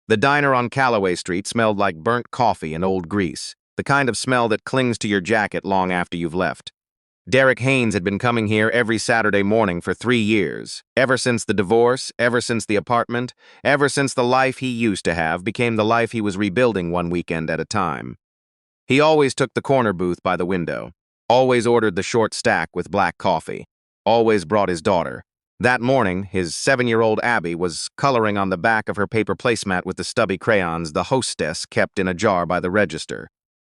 The diner on Calloway Street smelled like burnt coffee and old grease, the kind of smell that clings to your jacket long after you've left. Derek Haynes had been coming here every Saturday morning for 3 years, ever since the divorce, ever since the apartment, ever since the life he used to have became the life he was rebuilding one weekend at a time. He always took the corner booth by the window, always ordered the short stack with black coffee, always brought his daughter. That morning, his 7-year-old Abby was coloring on the back of her paper placemat with the stubby crayons the hostess kept in a jar by the register.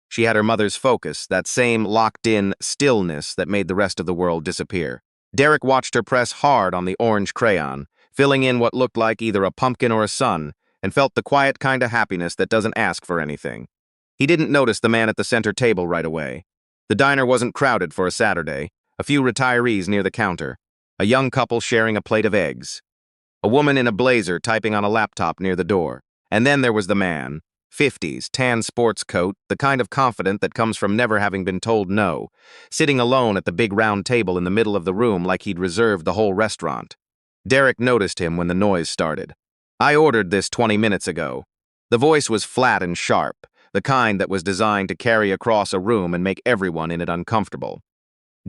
She had her mother's focus, that same locked-in stillness that made the rest of the world disappear. Derek watched her press hard on the orange crayon, filling in what looked like either a pumpkin or a sun, and felt the quiet kind of happiness that doesn't ask for anything. He didn't notice the man at the center table right away. The diner wasn't crowded for a Saturday, a few retirees near the counter, a young couple sharing a plate of eggs, a woman in a blazer typing on a laptop near the door, and then there was the man, 50s, tan sports coat, the kind of confident that comes from never having been told no, sitting alone at the big round table in the middle of the room like he'd reserved the whole restaurant. Derek noticed him when the noise started. "I ordered this 20 minutes ago." The voice was flat and sharp, the kind that was designed to carry across a room and make everyone in it uncomfortable.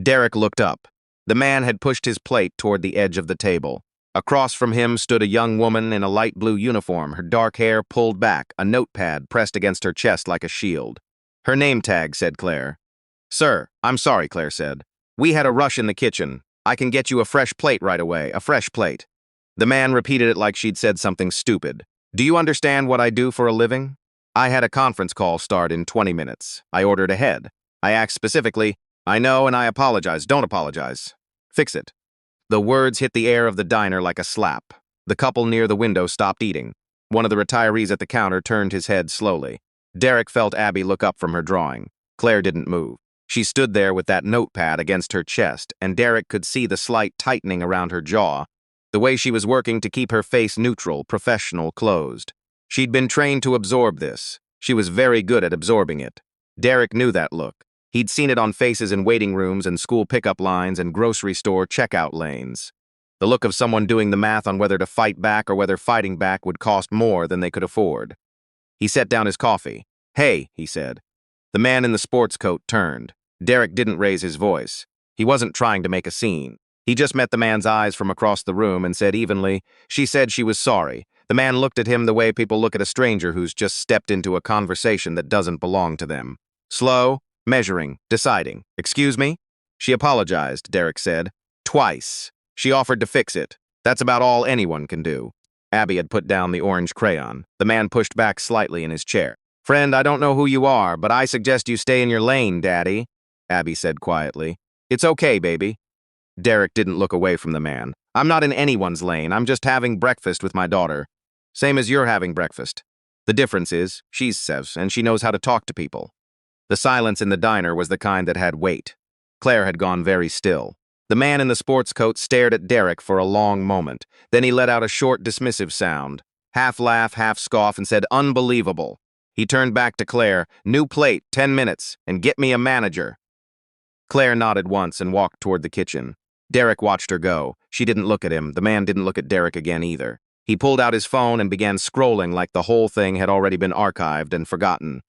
Derek looked up. The man had pushed his plate toward the edge of the table. Across from him stood a young woman in a light blue uniform, her dark hair pulled back, a notepad pressed against her chest like a shield. "Her name tag," said Claire. "Sir, I'm sorry," Claire said. "We had a rush in the kitchen. I can get you a fresh plate right away, a fresh plate." The man repeated it like she'd said something stupid. "Do you understand what I do for a living? I had a conference call start in 20 minutes. I ordered ahead. I asked specifically, 'I know and I apologize. Don't apologize. Fix it.'" The words hit the air of the diner like a slap. The couple near the window stopped eating. One of the retirees at the counter turned his head slowly. Derek felt Abby look up from her drawing. Claire didn't move. She stood there with that notepad against her chest, and Derek could see the slight tightening around her jaw, the way she was working to keep her face neutral, professional, closed. She'd been trained to absorb this. She was very good at absorbing it. Derek knew that look. He'd seen it on faces in waiting rooms and school pickup lines and grocery store checkout lanes. The look of someone doing the math on whether to fight back or whether fighting back would cost more than they could afford. He set down his coffee. "Hey," he said. The man in the sports coat turned. Derek didn't raise his voice. He wasn't trying to make a scene. He just met the man's eyes from across the room and said evenly, "She said she was sorry." The man looked at him the way people look at a stranger who's just stepped into a conversation that doesn't belong to them. Slow, measuring, deciding. "Excuse me?" "She apologized," Derek said. "Twice. She offered to fix it. That's about all anyone can do." Abby had put down the orange crayon. The man pushed back slightly in his chair. "Friend, I don't know who you are, but I suggest you stay in your lane, Daddy," Abby said quietly. "It's okay, baby." Derek didn't look away from the man. "I'm not in anyone's lane. I'm just having breakfast with my daughter. Same as you're having breakfast. The difference is, she's Sevs, and she knows how to talk to people." The silence in the diner was the kind that had weight. Claire had gone very still. The man in the sports coat stared at Derek for a long moment. Then he let out a short, dismissive sound, half laugh, half scoff, and said, "Unbelievable." He turned back to Claire. "New plate, 10 minutes, and get me a manager." Claire nodded once and walked toward the kitchen. Derek watched her go. She didn't look at him. The man didn't look at Derek again either. He pulled out his phone and began scrolling like the whole thing had already been archived and forgotten.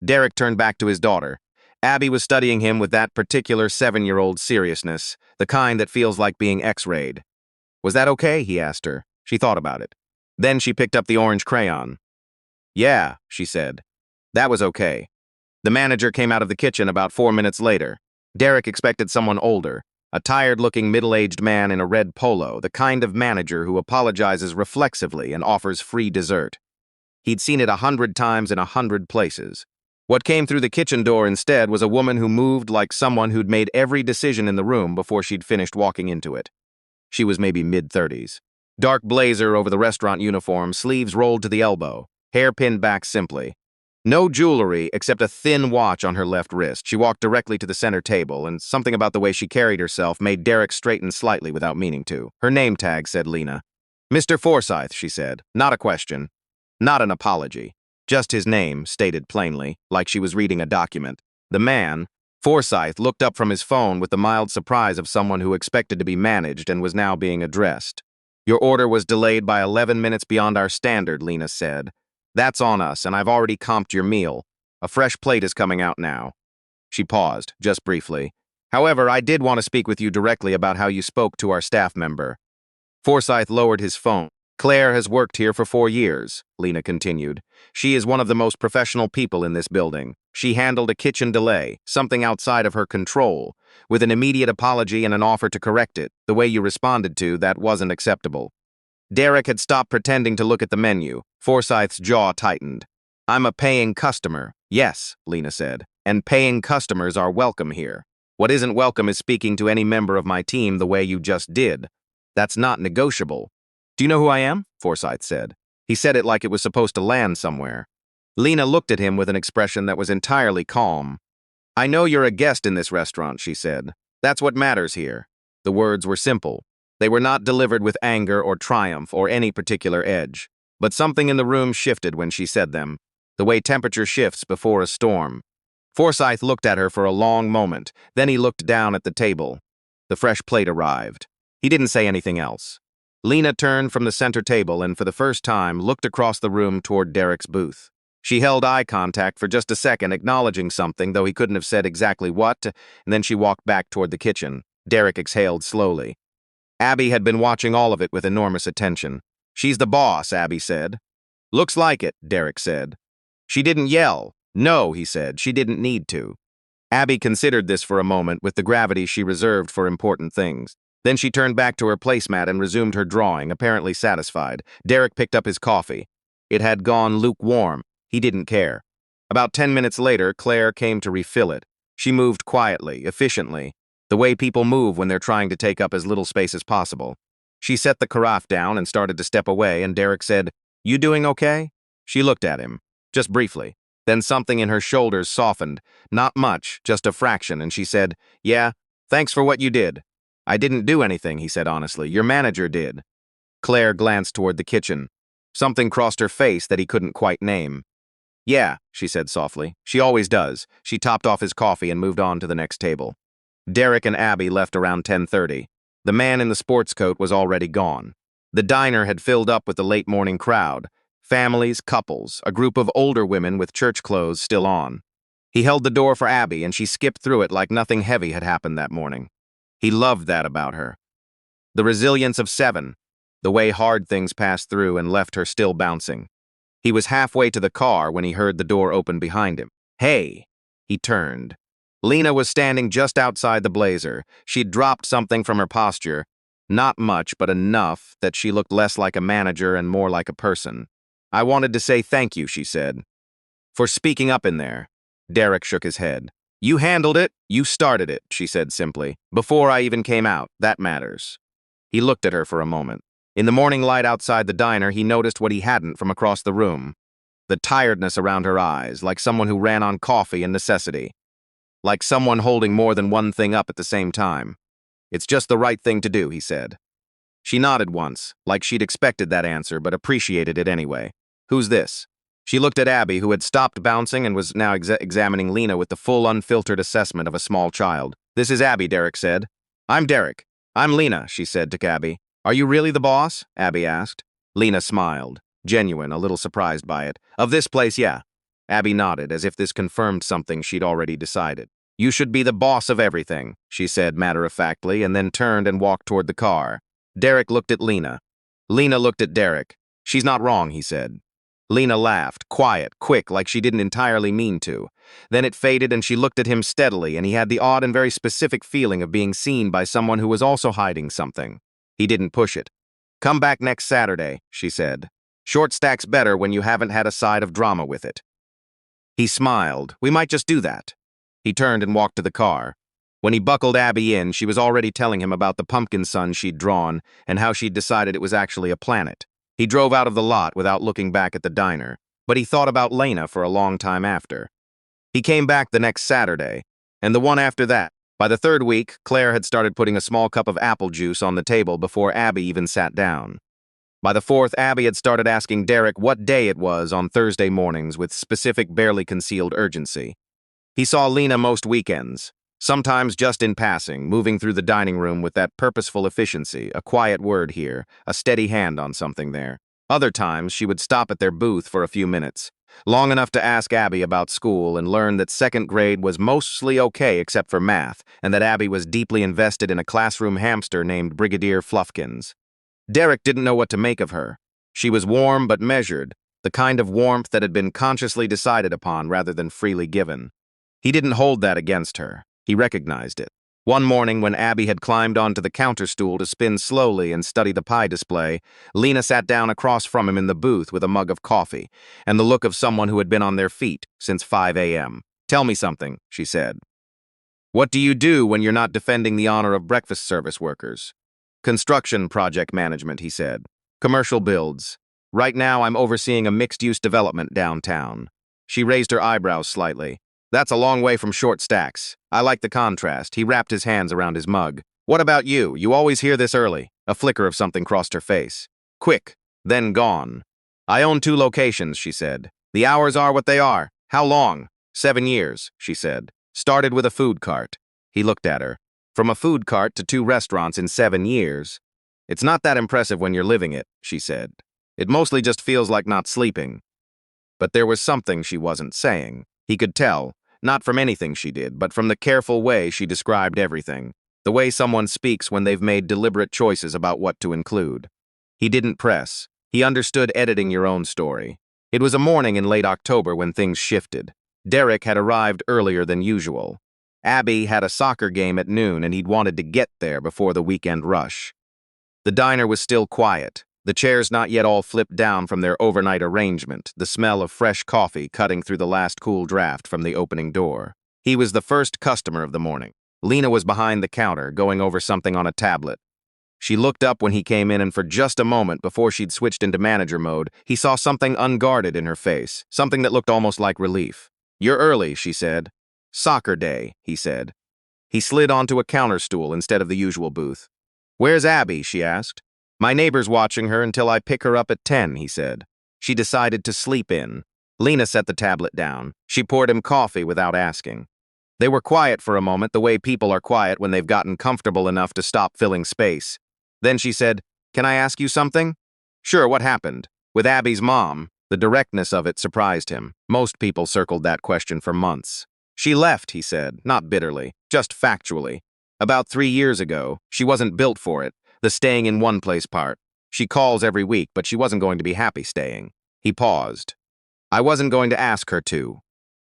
Derek turned back to his daughter. Abby was studying him with that particular 7-year-old seriousness, the kind that feels like being X-rayed. "Was that okay?" he asked her. She thought about it. Then she picked up the orange crayon. "Yeah," she said. "That was okay." The manager came out of the kitchen about 4 minutes later. Derek expected someone older, a tired-looking middle-aged man in a red polo, the kind of manager who apologizes reflexively and offers free dessert. He'd seen it 100 times in 100 places. What came through the kitchen door instead was a woman who moved like someone who'd made every decision in the room before she'd finished walking into it. She was maybe mid-30s. Dark blazer over the restaurant uniform, sleeves rolled to the elbow, hair pinned back simply. No jewelry except a thin watch on her left wrist. She walked directly to the center table, and something about the way she carried herself made Derek straighten slightly without meaning to. Her name tag said Lena. "Mr. Forsyth," she said. Not a question. Not an apology. Just his name, stated plainly, like she was reading a document. The man, Forsyth, looked up from his phone with the mild surprise of someone who expected to be managed and was now being addressed. "Your order was delayed by 11 minutes beyond our standard," Lena said. That's on us, and I've already comped your meal. A fresh plate is coming out now. She paused, just briefly. However, I did want to speak with you directly about how you spoke to our staff member. Forsyth lowered his phone. Claire has worked here for 4 years, Lena continued. She is one of the most professional people in this building. She handled a kitchen delay, something outside of her control, with an immediate apology and an offer to correct it. The way you responded to that wasn't acceptable. Derek had stopped pretending to look at the menu. Forsyth's jaw tightened. I'm a paying customer. Yes, Lena said, and paying customers are welcome here. What isn't welcome is speaking to any member of my team the way you just did. That's not negotiable. Do you know who I am? Forsyth said. He said it like it was supposed to land somewhere. Lena looked at him with an expression that was entirely calm. I know you're a guest in this restaurant, she said. That's what matters here. The words were simple. They were not delivered with anger or triumph or any particular edge. But something in the room shifted when she said them, the way temperature shifts before a storm. Forsyth looked at her for a long moment, then he looked down at the table. The fresh plate arrived. He didn't say anything else. Lena turned from the center table and for the first time looked across the room toward Derek's booth. She held eye contact for just a second, acknowledging something, though he couldn't have said exactly what, and then she walked back toward the kitchen. Derek exhaled slowly. Abby had been watching all of it with enormous attention. She's the boss, Abby said. Looks like it, Derek said. She didn't yell. No, he said, she didn't need to. Abby considered this for a moment with the gravity she reserved for important things. Then she turned back to her placemat and resumed her drawing, apparently satisfied. Derek picked up his coffee. It had gone lukewarm. He didn't care. About 10 minutes later, Claire came to refill it. She moved quietly, efficiently, the way people move when they're trying to take up as little space as possible. She set the carafe down and started to step away, and Derek said, You doing okay? She looked at him, just briefly. Then something in her shoulders softened. Not much, just a fraction, and she said, Yeah, thanks for what you did. I didn't do anything, he said honestly. Your manager did. Claire glanced toward the kitchen. Something crossed her face that he couldn't quite name. Yeah, she said softly. She always does. She topped off his coffee and moved on to the next table. Derek and Abby left around 10:30. The man in the sports coat was already gone. The diner had filled up with the late morning crowd. Families, couples, a group of older women with church clothes still on. He held the door for Abby and she skipped through it like nothing heavy had happened that morning. He loved that about her. The resilience of 7, the way hard things passed through and left her still bouncing. He was halfway to the car when he heard the door open behind him. Hey! He turned. Lena was standing just outside the blazer. She'd dropped something from her posture. Not much, but enough that she looked less like a manager and more like a person. I wanted to say thank you, she said. For speaking up in there. Derek shook his head. You handled it, you started it, she said simply. Before I even came out, that matters. He looked at her for a moment. In the morning light outside the diner, he noticed what he hadn't from across the room. The tiredness around her eyes, like someone who ran on coffee and necessity. Like someone holding more than one thing up at the same time. It's just the right thing to do, he said. She nodded once, like she'd expected that answer but appreciated it anyway. Who's this? She looked at Abby, who had stopped bouncing and was now examining Lena with the full, unfiltered assessment of a small child. This is Abby, Derek said. I'm Derek. I'm Lena, she said to Abby. Are you really the boss? Abby asked. Lena smiled, genuine, a little surprised by it. Of this place, yeah. Abby nodded, as if this confirmed something she'd already decided. You should be the boss of everything, she said matter-of-factly, and then turned and walked toward the car. Derek looked at Lena. Lena looked at Derek. She's not wrong, he said. Lena laughed, quiet, quick, like she didn't entirely mean to. Then it faded and she looked at him steadily, and he had the odd and very specific feeling of being seen by someone who was also hiding something. He didn't push it. Come back next Saturday, she said. Short stack's better when you haven't had a side of drama with it. He smiled. We might just do that. He turned and walked to the car. When he buckled Abby in, she was already telling him about the pumpkin sun she'd drawn and how she'd decided it was actually a planet. He drove out of the lot without looking back at the diner, but he thought about Lena for a long time after. He came back the next Saturday, and the one after that. By the third week, Claire had started putting a small cup of apple juice on the table before Abby even sat down. By the fourth, Abby had started asking Derek what day it was on Thursday mornings with specific, barely concealed urgency. He saw Lena most weekends, sometimes just in passing, moving through the dining room with that purposeful efficiency, a quiet word here, a steady hand on something there. Other times, she would stop at their booth for a few minutes, long enough to ask Abby about school and learn that second grade was mostly okay except for math, and that Abby was deeply invested in a classroom hamster named Brigadier Fluffkins. Derek didn't know what to make of her. She was warm but measured, the kind of warmth that had been consciously decided upon rather than freely given. He didn't hold that against her. He recognized it. One morning, when Abby had climbed onto the counter stool to spin slowly and study the pie display, Lena sat down across from him in the booth with a mug of coffee and the look of someone who had been on their feet since 5 a.m. "Tell me something," she said. "What do you do when you're not defending the honor of breakfast service workers?" "Construction project management," he said. "Commercial builds. Right now, I'm overseeing a mixed-use development downtown." She raised her eyebrows slightly. "That's a long way from short stacks. I like the contrast." He wrapped his hands around his mug. "What about you? You always hear this early." A flicker of something crossed her face. "Quick, then gone." "I own 2 locations," she said. "The hours are what they are." "How long?" 7 years, she said. "Started with a food cart." He looked at her. "From a food cart to 2 restaurants in 7 years. It's not that impressive when you're living it," she said. "It mostly just feels like not sleeping." But there was something she wasn't saying. He could tell, not from anything she did, but from the careful way she described everything, the way someone speaks when they've made deliberate choices about what to include. He didn't press. He understood editing your own story. It was a morning in late October when things shifted. Derek had arrived earlier than usual. Abby had a soccer game at noon, and he'd wanted to get there before the weekend rush. The diner was still quiet, the chairs not yet all flipped down from their overnight arrangement, the smell of fresh coffee cutting through the last cool draft from the opening door. He was the first customer of the morning. Lena was behind the counter, going over something on a tablet. She looked up when he came in, and for just a moment before she'd switched into manager mode, he saw something unguarded in her face, something that looked almost like relief. "You're early," she said. "Soccer day," he said. He slid onto a counter stool instead of the usual booth. "Where's Abby?" she asked. "My neighbor's watching her until I pick her up at 10, he said. She decided to sleep in. Lena set the tablet down. She poured him coffee without asking. They were quiet for a moment, the way people are quiet when they've gotten comfortable enough to stop filling space. Then she said, "Can I ask you something?" "Sure, what happened?" With Abby's mom, the directness of it surprised him. Most people circled that question for months. "She left," he said, not bitterly, just factually. "About 3 years ago. She wasn't built for it, the staying in one place part. She calls every week, but she wasn't going to be happy staying." He paused. "I wasn't going to ask her to."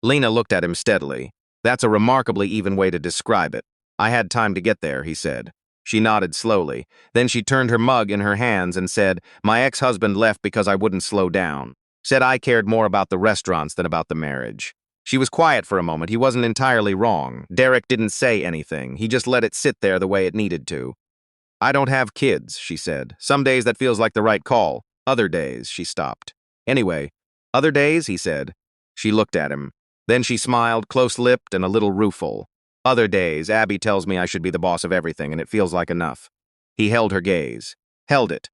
Lena looked at him steadily. "That's a remarkably even way to describe it. I had time to get there," he said. She nodded slowly. Then she turned her mug in her hands and said, "My ex-husband left because I wouldn't slow down. Said I cared more about the restaurants than about the marriage." She was quiet for a moment. He wasn't entirely wrong. Derek didn't say anything. He just let it sit there the way it needed to. "I don't have kids," she said. "Some days that feels like the right call. Other days," she stopped. "Anyway, other days," he said. She looked at him. Then she smiled, close-lipped and a little rueful. "Other days, Abby tells me I should be the boss of everything, and it feels like enough." He held her gaze. Held it.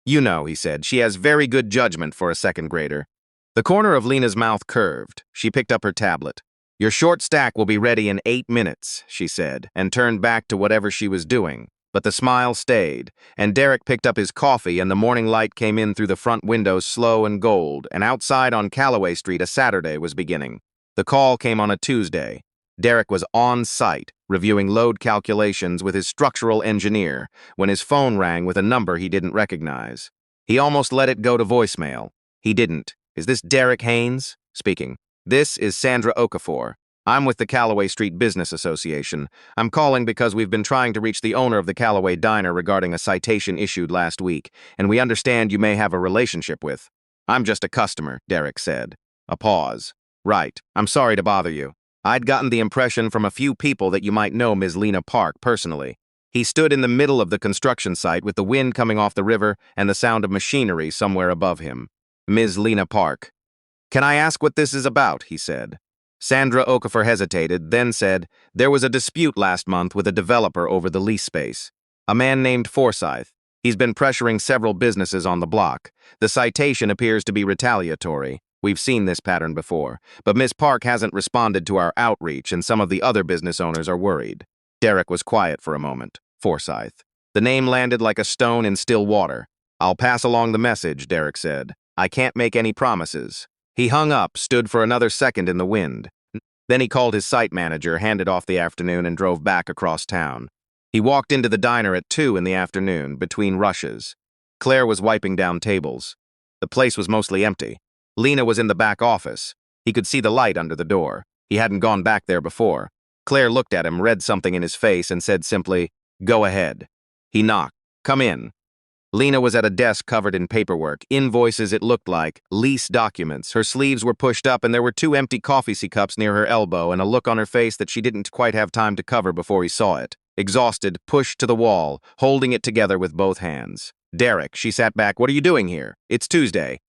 "You know," he said, "she has very good judgment for a second grader." The corner of Lena's mouth curved. She picked up her tablet. "Your short stack will be ready in 8 minutes, she said, and turned back to whatever she was doing. But the smile stayed, and Derek picked up his coffee, and the morning light came in through the front windows slow and gold, and outside on Calloway Street a Saturday was beginning. The call came on a Tuesday. Derek was on site, reviewing load calculations with his structural engineer, when his phone rang with a number he didn't recognize. He almost let it go to voicemail. He didn't. "Is this Derek Haynes?" Speaking. "This is Sandra Okafor. I'm with the Calloway Street Business Association. I'm calling because we've been trying to reach the owner of the Calloway Diner regarding a citation issued last week, and we understand you may have a relationship with." "I'm just a customer," Derek said. A pause. "Right. I'm sorry to bother you. I'd gotten the impression from a few people that you might know Ms. Lena Park personally." He stood in the middle of the construction site with the wind coming off the river and the sound of machinery somewhere above him. "Ms. Lena Park." "Can I ask what this is about?" he said. Sandra Okafor hesitated, then said, "There was a dispute last month with a developer over the lease space. A man named Forsyth. He's been pressuring several businesses on the block. The citation appears to be retaliatory. We've seen this pattern before, but Miss Park hasn't responded to our outreach, and some of the other business owners are worried." Derek was quiet for a moment. Forsyth. The name landed like a stone in still water. I'll pass along the message, Derek said. I can't make any promises. He hung up, stood for another second in the wind. Then he called his site manager, handed off the afternoon, and drove back across town. He walked into the diner at 2 in the afternoon, between rushes. Claire was wiping down tables. The place was mostly empty. Lena was in the back office. He could see the light under the door. He hadn't gone back there before. Claire looked at him, read something in his face, and said simply, "Go ahead." He knocked. "Come in." Lena was at a desk covered in paperwork, invoices it looked like, lease documents. Her sleeves were pushed up and there were 2 empty coffee cups near her elbow and a look on her face that she didn't quite have time to cover before he saw it. Exhausted, pushed to the wall, holding it together with both hands. "Derek," she sat back, "what are you doing here? It's Tuesday."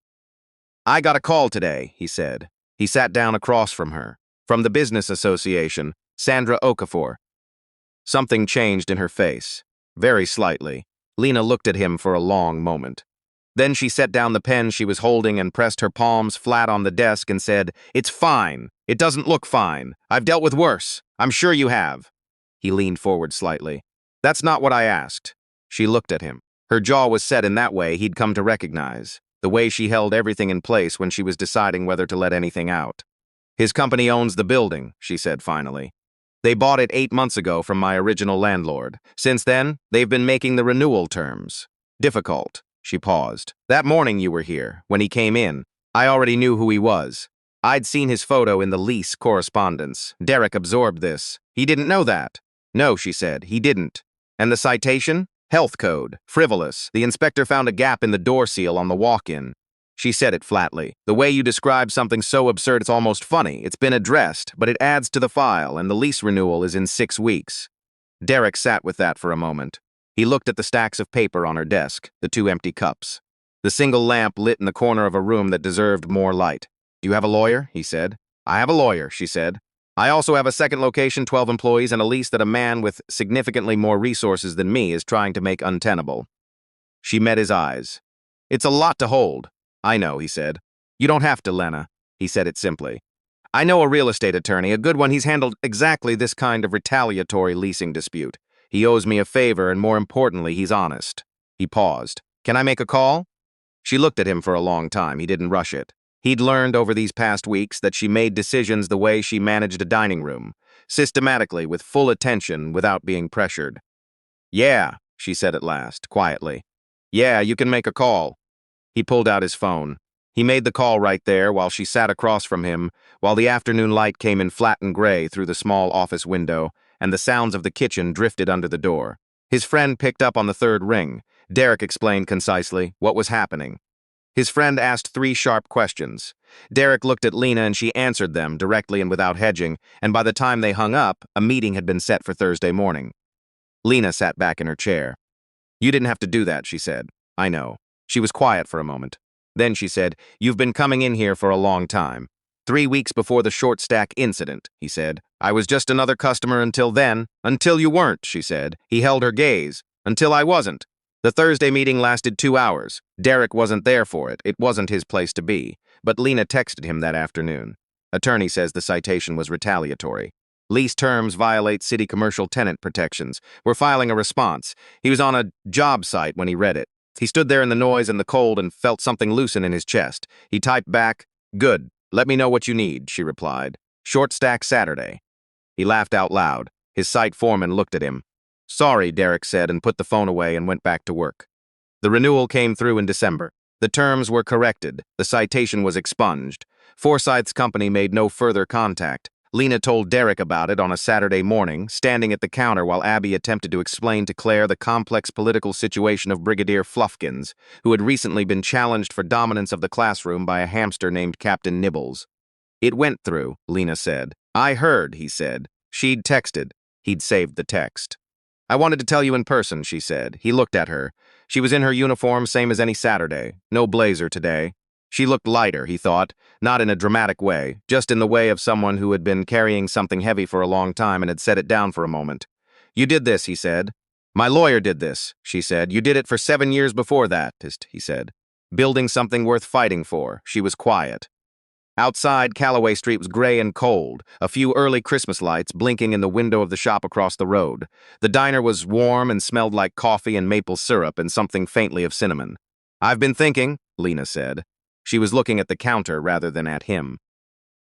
"I got a call today," he said. He sat down across from her. "From the business association, Sandra Okafor." Something changed in her face. Very slightly. Lena looked at him for a long moment. Then she set down the pen she was holding and pressed her palms flat on the desk and said, "It's fine. It doesn't look fine. I've dealt with worse. I'm sure you have." He leaned forward slightly. "That's not what I asked." She looked at him. Her jaw was set in that way he'd come to recognize, the way she held everything in place when she was deciding whether to let anything out. "His company owns the building," she said finally. "They bought it 8 months ago from my original landlord. Since then, they've been making the renewal terms difficult." She paused. "That morning you were here, when he came in, I already knew who he was. I'd seen his photo in the lease correspondence. Derek absorbed this. He didn't know that." "No," she said, "he didn't." "And the citation? Health code. Frivolous. The inspector found a gap in the door seal on the walk-in." She said it flatly. "The way you describe something so absurd it's almost funny. It's been addressed, but it adds to the file, and the lease renewal is in 6 weeks. Derek sat with that for a moment. He looked at the stacks of paper on her desk, the 2 empty cups. The single lamp lit in the corner of a room that deserved more light. "Do you have a lawyer?" he said. "I have a lawyer," she said. "I also have a second location, 12 employees, and a lease that a man with significantly more resources than me is trying to make untenable." She met his eyes. "It's a lot to hold." "I know," he said. "You don't have to, Lena." He said it simply. "I know a real estate attorney, a good one. He's handled exactly this kind of retaliatory leasing dispute. He owes me a favor, and more importantly, he's honest." He paused. "Can I make a call?" She looked at him for a long time. He didn't rush it. He'd learned over these past weeks that she made decisions the way she managed a dining room, systematically, with full attention, without being pressured. "Yeah," she said at last, quietly. "Yeah, you can make a call." He pulled out his phone. He made the call right there while she sat across from him, while the afternoon light came in flat and gray through the small office window, and the sounds of the kitchen drifted under the door. His friend picked up on the 3rd ring. Derek explained concisely what was happening. His friend asked 3 sharp questions. Derek looked at Lena and she answered them directly and without hedging, and by the time they hung up, a meeting had been set for Thursday morning. Lena sat back in her chair. "You didn't have to do that," she said. "I know." She was quiet for a moment. Then she said, "You've been coming in here for a long time." 3 weeks before the short stack incident," he said. "I was just another customer until then." "Until you weren't," she said. He held her gaze. "Until I wasn't." The Thursday meeting lasted 2 hours. Derek wasn't there for it. It wasn't his place to be. But Lena texted him that afternoon. "Attorney says the citation was retaliatory. Lease terms violate city commercial tenant protections. We're filing a response." He was on a job site when he read it. He stood there in the noise and the cold and felt something loosen in his chest. He typed back, "Good. Let me know what you need," she replied. "Short stack Saturday." He laughed out loud. His site foreman looked at him. "Sorry," Derek said and put the phone away and went back to work. The renewal came through in December. The terms were corrected. The citation was expunged. Forsyth's company made no further contact. Lena told Derek about it on a Saturday morning, standing at the counter while Abby attempted to explain to Claire the complex political situation of Brigadier Fluffkins, who had recently been challenged for dominance of the classroom by a hamster named Captain Nibbles. "It went through," Lena said. "I heard," he said. She'd texted. He'd saved the text. "I wanted to tell you in person," she said. He looked at her. She was in her uniform, same as any Saturday. No blazer today. She looked lighter, he thought, not in a dramatic way, just in the way of someone who had been carrying something heavy for a long time and had set it down for a moment. "You did this," he said. "My lawyer did this," she said. "You did it for 7 years before that," he said. "Building something worth fighting for." She was quiet. Outside, Calloway Street was gray and cold, a few early Christmas lights blinking in the window of the shop across the road. The diner was warm and smelled like coffee and maple syrup and something faintly of cinnamon. I've been thinking, Lena said. She was looking at the counter rather than at him.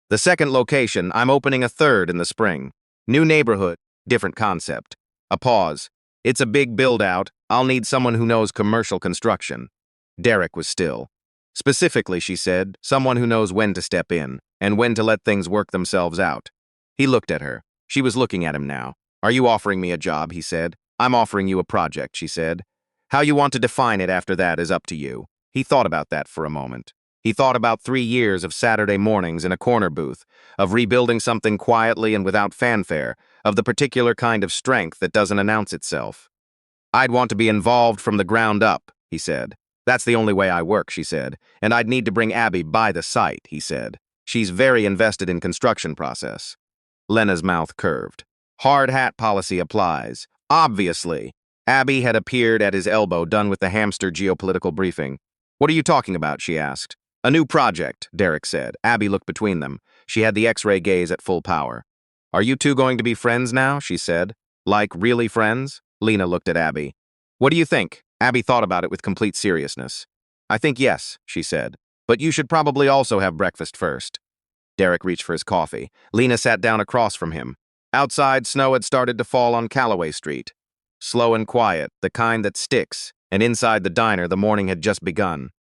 The second location, I'm opening a third in the spring. New neighborhood, different concept. A pause. It's a big build-out. I'll need someone who knows commercial construction. Derek was still. Specifically, she said, someone who knows when to step in and when to let things work themselves out. He looked at her. She was looking at him now. Are you offering me a job, he said. I'm offering you a project, she said. How you want to define it after that is up to you. He thought about that for a moment. He thought about 3 years of Saturday mornings in a corner booth, of rebuilding something quietly and without fanfare, of the particular kind of strength that doesn't announce itself. I'd want to be involved from the ground up, he said. That's the only way I work, she said, and I'd need to bring Abby by the site, he said. She's very invested in construction process. Lena's mouth curved. Hard hat policy applies. Obviously. Abby had appeared at his elbow, done with the hamster geopolitical briefing. What are you talking about, she asked. A new project, Derek said. Abby looked between them. She had the X-ray gaze at full power. Are you two going to be friends now, she said. Like really friends? Lena looked at Abby. What do you think? Abby thought about it with complete seriousness. I think yes, she said. But you should probably also have breakfast first. Derek reached for his coffee. Lena sat down across from him. Outside, snow had started to fall on Calloway Street. Slow and quiet, the kind that sticks, and inside the diner the morning had just begun.